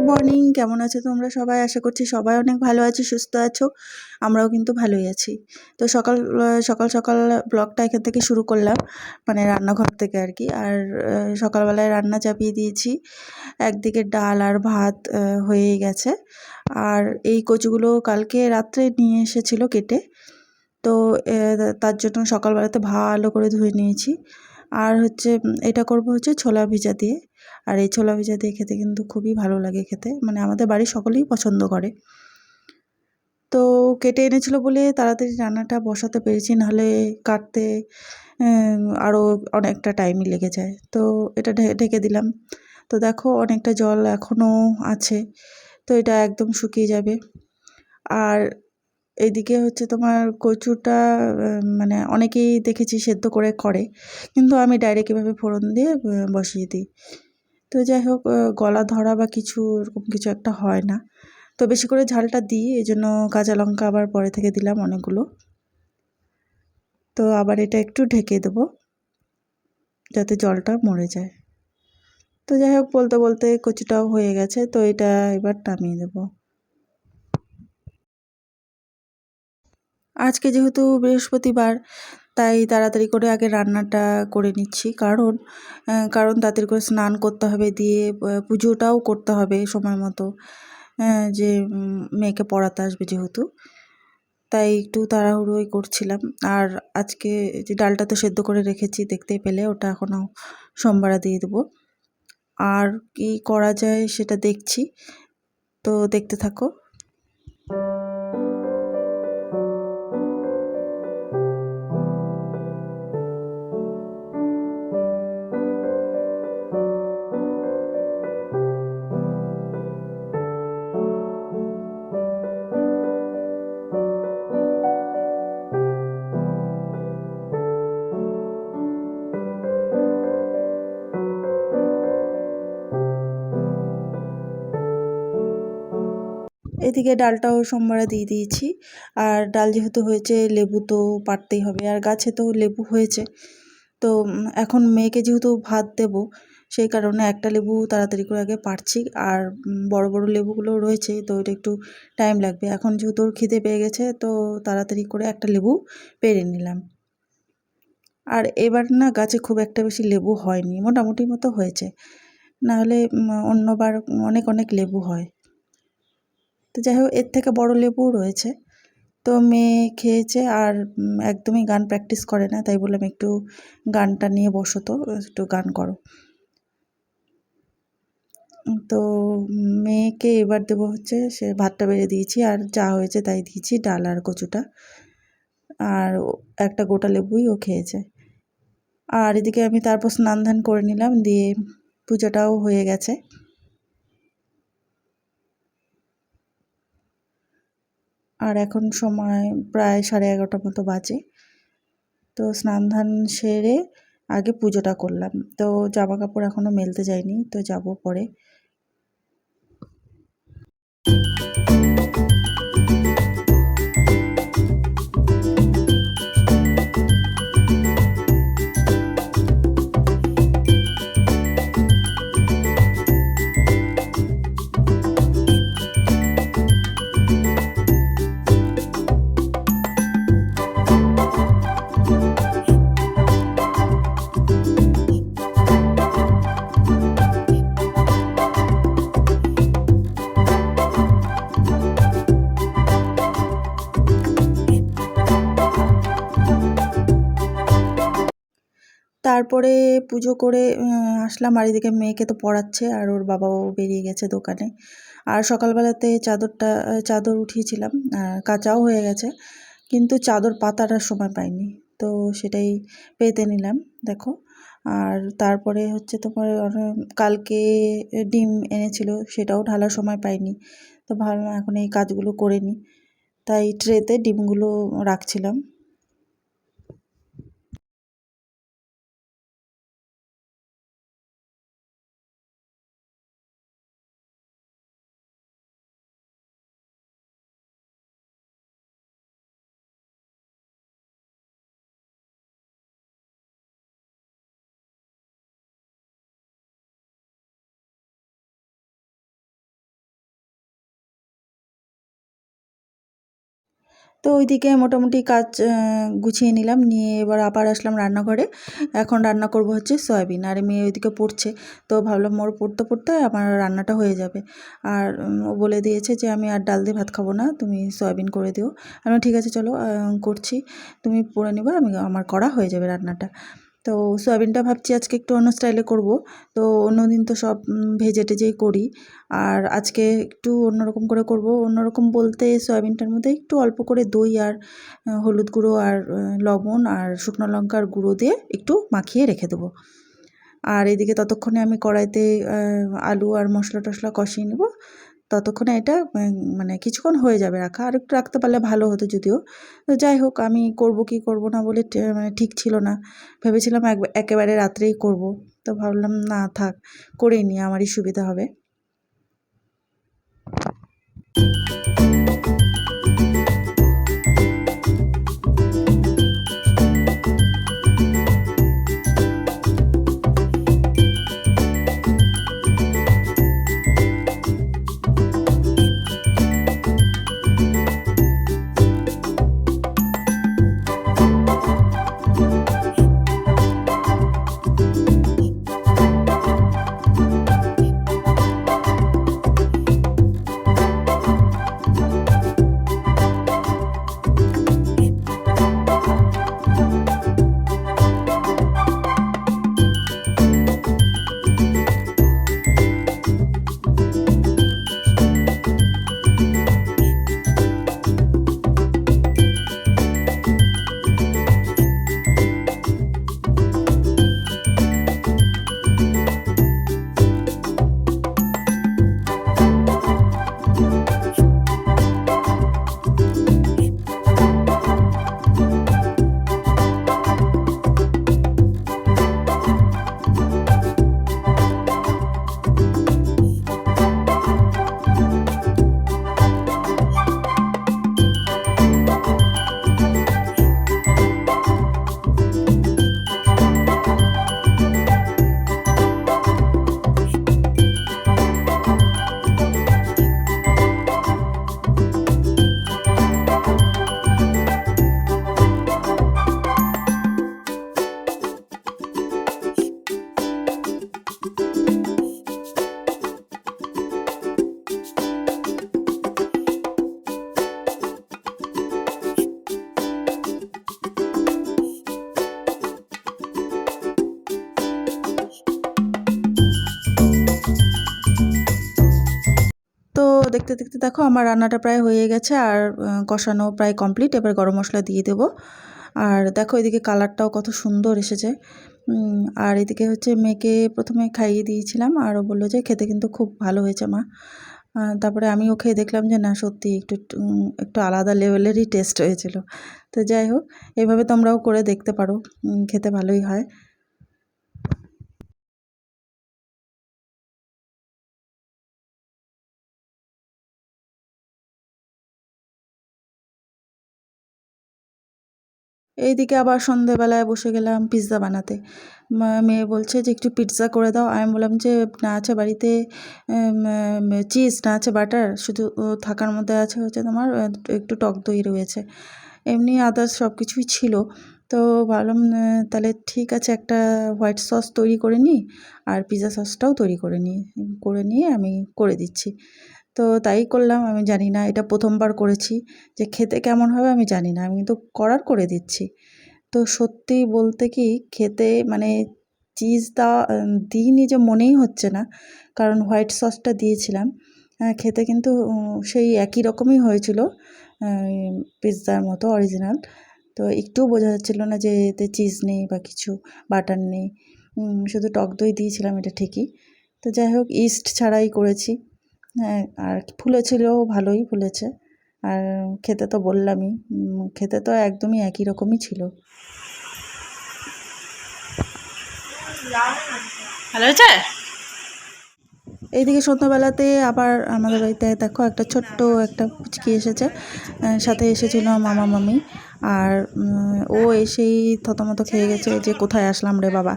Good morning, কেমন আছো তোমরা সবাই? আশা করছি সবাই অনেক ভালো আছো, সুস্থ আছো। আমরাও কিন্তু ভালোই আছি। তো সকাল সকাল ব্লগটা এখান থেকে শুরু করলাম, মানে রান্নাঘর থেকে আর কি। আর সকালবেলায় রান্না চাপিয়ে দিয়েছি। একদিকে ডাল আর ভাত হয়েই গেছে। আর এই কচুগুলো কালকে রাত্রে নিয়ে এসেছিলো কেটে, তো তার জন্য সকালবেলাতে ভালো করে ধুয়ে নিয়েছি। আর হচ্ছে এটা করব হচ্ছে ছোলা ভিজা দিয়ে। আর এই ছোলা ভিজা দিয়ে খেতে কিন্তু খুবই ভালো লাগে খেতে, মানে আমাদের বাড়ির সকলেই পছন্দ করে। তো কেটে এনেছিল বলে তাড়াতাড়ি রান্নাটা বসাতে পেরেছি, নাহলে কাটতে আরও অনেকটা টাইমই লেগে যায়। তো এটা ঢেকে দিলাম। তো দেখো অনেকটা জল এখনও আছে, তো এটা একদম শুকিয়ে যাবে। আর এইদিকে হচ্ছে তোমার কচুটা মানে অনেকেই দেখেছি সেদ্ধ করে, কিন্তু আমি ডাইরেক্ট এভাবে ফোড়ন দিয়ে বসিয়ে দিই। তো যাই হোক, গলা ধরা বা কিছু এরকম কিছু একটা হয় না। তো বেশি করে ঝালটা দিই, এই জন্য কাঁচা লঙ্কা আবার পরে থেকে দিলাম অনেকগুলো। তো আবার এটা একটু ঢেকে দেবো যাতে জলটা মরে যায়। তো যাই হোক, বলতে বলতে কচুটাও হয়ে গেছে, তো এটা এবার নামিয়ে দেবো। আজকে যেহেতু বৃহস্পতিবার, তাই তাড়াতাড়ি করে আগে রান্নাটা করে নিচ্ছি, কারণ তাড়াতাড়ি করে স্নান করতে হবে, দিয়ে পুজোটাও করতে হবে সময় মতো, যে মেয়েকে পড়াতে আসবে যেহেতু, তাই একটু তাড়াহুড়োই করছিলাম। আর আজকে যে ডালটা তো সেদ্ধ করে রেখেছি, দেখতেই পেলে, ওটা এখনও সোমবারে দিয়ে দেবো। আর কি করা যায় সেটা দেখছি, তো দেখতে থাকো। এদিকে ডালটাও সোমবারে দিয়ে দিয়েছি। আর ডাল যেহেতু হয়েছে, লেবু তো পাড়তেই হবে, আর গাছে তো লেবু হয়েছে। তো এখন মেয়েকে যেহেতু ভাত দেব, সেই কারণে একটা লেবু তাড়াতাড়ি করে আগে পাড়ছি। আর বড় বড় লেবুগুলো রয়েছে, তো এটা একটু টাইম লাগবে। এখন যেহেতু ওর খিদে পেয়ে গেছে, তো তাড়াতাড়ি করে একটা লেবু পেড়ে নিলাম। আর এবার না গাছে খুব একটা বেশি লেবু হয়নি, মোটামুটি মতো হয়েছে, নাহলে অন্যবার অনেক অনেক লেবু হয়। তো যাই হোক, এর থেকে বড় লেবুও রয়েছে। তো মেয়ে খেয়েছে, আর একদমই গান প্র্যাকটিস করে না, তাই বললাম একটু গানটা নিয়ে বসো, তো একটু গান করো। তো মেয়েকে এবার দেবো হচ্ছে, সে ভাতটা বেড়ে দিয়েছি, আর যা হয়েছে তাই দিয়েছি, ডাল আর কচুটা। আর একটা গোটা লেবুই ও খেয়েছে। আর এদিকে আমি তারপর স্নান ধান করে নিলাম, দিয়ে পূজাটাও হয়ে গেছে। আর এখন সময় প্রায় 11:30 মতো বাজে। তো স্নান ধান সেরে আগে পুজোটা করলাম। তো জামা কাপড় এখনও মেলতে যাইনি, তো যাব পরে। তারপরে পুজো করে আসলাম, আর এদিকে মেয়েকে তো পড়াচ্ছে, আর ওর বাবাও বেরিয়ে গেছে দোকানে। আর সকালবেলাতে চাদর উঠিয়েছিলাম, কাচাও হয়ে গেছে, কিন্তু চাদর পাতার আর সময় পাইনি, তো সেটাই পেতে নিলাম, দেখো। আর তারপরে হচ্ছে তোমার কালকে ডিম এনেছিল, সেটাও ঢালার সময় পাইনি, তো ভাবলাম এখন এই কাজগুলো করে নিই, তাই ট্রেতে ডিমগুলো রাখছিলাম। তো ওইদিকে মোটামুটি কাজ গুছিয়ে নিলাম, নিয়ে এবার আবার আসলাম রান্নাঘরে। এখন রান্না করব হচ্ছে সয়াবিন, আর মেয়ে ওইদিকে পড়ছে। তো ভাবলাম ওর পড়তে পড়তে আমার রান্নাটা হয়ে যাবে। আর ও বলে দিয়েছে যে আমি আর ডাল দিয়ে ভাত খাবো না, তুমি সয়াবিন করে দিও। আমি ঠিক আছে চলো করছি, তুমি পড়ে নিবা, আমার করা হয়ে যাবে রান্নাটা। তো সয়াবিনটা ভাবছি আজকে একটু অন্য স্টাইলে করব। তো অন্যদিন তো সব ভেজে টেজেই করি, আর আজকে একটু অন্যরকম করে করব। অন্যরকম বলতে সয়াবিনটার মধ্যে একটু অল্প করে দই আর হলুদ গুঁড়ো আর লবণ আর শুকনো লঙ্কার গুঁড়ো দিয়ে একটু মাখিয়ে রেখে দেবো। আর এদিকে ততক্ষণে আমি কড়াইতে আলু আর মশলা টশলা কষিয়ে নেব। ততক্ষণে এটা মানে কিছুক্ষণ হয়ে যাবে রাখা, আর একটু রাখতে পারলে ভালো হতো যদিও। তো যাই হোক, আমি করব কি করব না বলে মানে ঠিক ছিল না। ভেবেছিলাম একেবারে রাত্রেই করব। তো ভাবলাম না থাক, করেই নিই, আমারই সুবিধা হবে। তো দেখতে দেখতে দেখো আমার রান্নাটা প্রায় হয়ে গেছে, আর কষানো প্রায় কমপ্লিট। এবার গরম মশলা দিয়ে দেবো। আর দেখো এদিকে কালারটাও কত সুন্দর এসেছে। আর এদিকে হচ্ছে মেয়েকে প্রথমে খাইয়ে দিয়েছিলাম, আর ও বললো যে খেতে কিন্তু খুব ভালো হয়েছে মা। তারপরে আমিও খেয়ে দেখলাম যে না, সত্যি একটু একটু আলাদা লেভেলেরই টেস্ট হয়েছিল। তো যাই হোক, এইভাবে তোমরাও করে দেখতে পারো, খেতে ভালোই হয়। এইদিকে আবার সন্ধেবেলায় বসে গেলাম পিৎজা বানাতে। মেয়ে বলছে যে একটু পিৎজা করে দাও। আমি বললাম যে না আছে বাড়িতে চিজ, না আছে বাটার, শুধু থাকার মধ্যে আছে হচ্ছে তোমার একটু টক দই রয়েছে, এমনি আদার্স সব কিছুই ছিল। তো ভাবলাম তাহলে ঠিক আছে, একটা হোয়াইট সস তৈরি করে নিই, আর পিৎজা সসটাও তৈরি করে নিয়ে আমি করে দিচ্ছি। তো তাই করলাম। আমি জানি না, এটা প্রথমবার করেছি, যে খেতে কেমন হবে আমি জানি না, আমি কিন্তু করার করে দিচ্ছি। তো সত্যি বলতে কি, খেতে মানে চিজ দিইনি যে মনেই হচ্ছে না, কারণ হোয়াইট সসটা দিয়েছিলাম। খেতে কিন্তু সেই একই রকমই হয়েছিল, পিৎজার মতো অরিজিনাল। তো একটুও বোঝা যাচ্ছিল না যে এতে চিজ নেই বা কিছু, বাটার নেই। শুধু টক দই দিয়েছিলাম, এটা ঠিকই। তো যাই হোক, ইস্ট ছাড়াই করেছি। হ্যাঁ, আর ফুলেছিলও, ভালোই ফুলেছে। আর খেতে তো বললামই, খেতে তো একদমই একই রকমই ছিল। ভালো হয়েছে। এইদিকে সন্ধ্যাবেলাতে আবার আমাদের বাড়িতে দেখো একটা ছোট্ট একটা পুচকি এসেছে, সাথে এসেছিল মামা মামি। আর ও এসেই থতমত খেয়ে গেছে যে কোথায় আসলাম রে বাবা।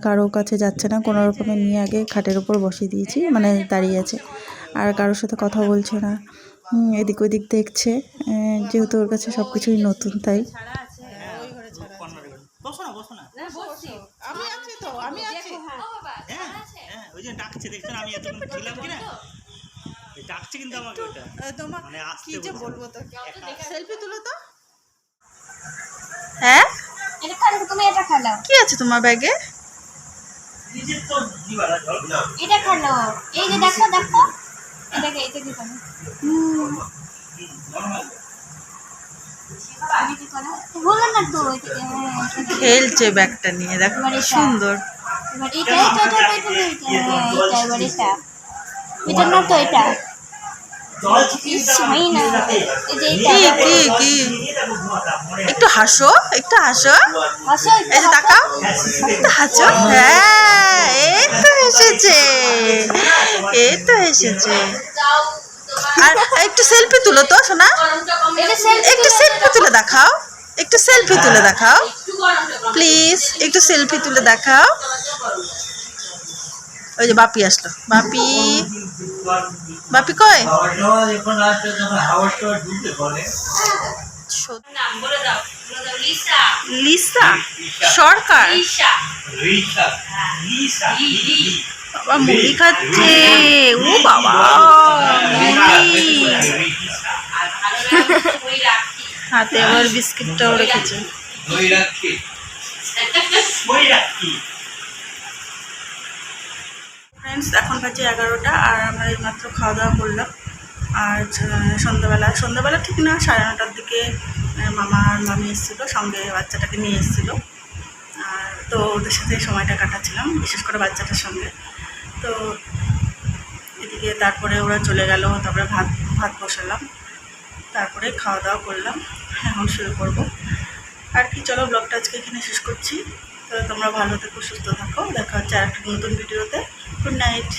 কারো কাছে যাচ্ছে না, কোনো রকমে নিয়ে আগে খাটের উপর বসিয়ে দিয়েছি, মানে দাঁড়িয়ে আছে, আর কারোর সাথে কথা বলছে না। এদিক ওদিক দেখছে, যেহেতু ওর কাছে সব কিছুই নতুন তাই। হ্যাঁ, কি আছে তোমার ব্যাগে? এটা খালো, এই যে দেখো দেখো, এটাকে এটা কি করো? বলো না তো, খেলছে ব্যাগটা নিয়ে, দেখো কি সুন্দর। এবার এটা এটা এটা এটা এটা এবার এটা এটা না তো এটা হয় না, এই যে কি কি কি একটু হাসো, একটু হাসো, এই যে তাকাও, একটু হাসো। হ্যাঁ, এই তো এসেছে, এই তো এসেছে। আর একটু সেলফি তুলো তো সোনা, একটু সেলফি তুলে দেখাও, একটু সেলফি তুলে দেখাও প্লিজ, একটু সেলফি তুলে দেখাও। ওই যে বাপি আসলো, বাপি, বাপি কই? লিসা সরকার, বাবা মুড়ি খাচ্ছে, ও বাবা মুড়ি, হাতে আবার বিস্কিটটাও রেখেছে। ফ্রেন্ডস, এখন বাজে 11টা আর আমরা এইমাত্র খাওয়া দাওয়া করলাম। আর সন্ধ্যাবেলা ঠিক না 9:30টার দিকে মামা আর মামি এসেছিলো, সঙ্গে বাচ্চাটাকে নিয়ে এসেছিলো। আর তো ওদের সাথে সময়টা কাটাচ্ছিলাম, বিশেষ করে বাচ্চাটার সঙ্গে। তো এদিকে তারপরে ওরা চলে গেল, তারপরে ভাত বসালাম, তারপরে খাওয়া দাওয়া করলাম, এখন শুরু করবো আর কি। চলো, ব্লগটা আজকে এখানে শেষ করছি। তো তোমরা ভালো থেকো, সুস্থ থাকো, দেখা হচ্ছে আর একটা নতুন ভিডিওতে। Good night.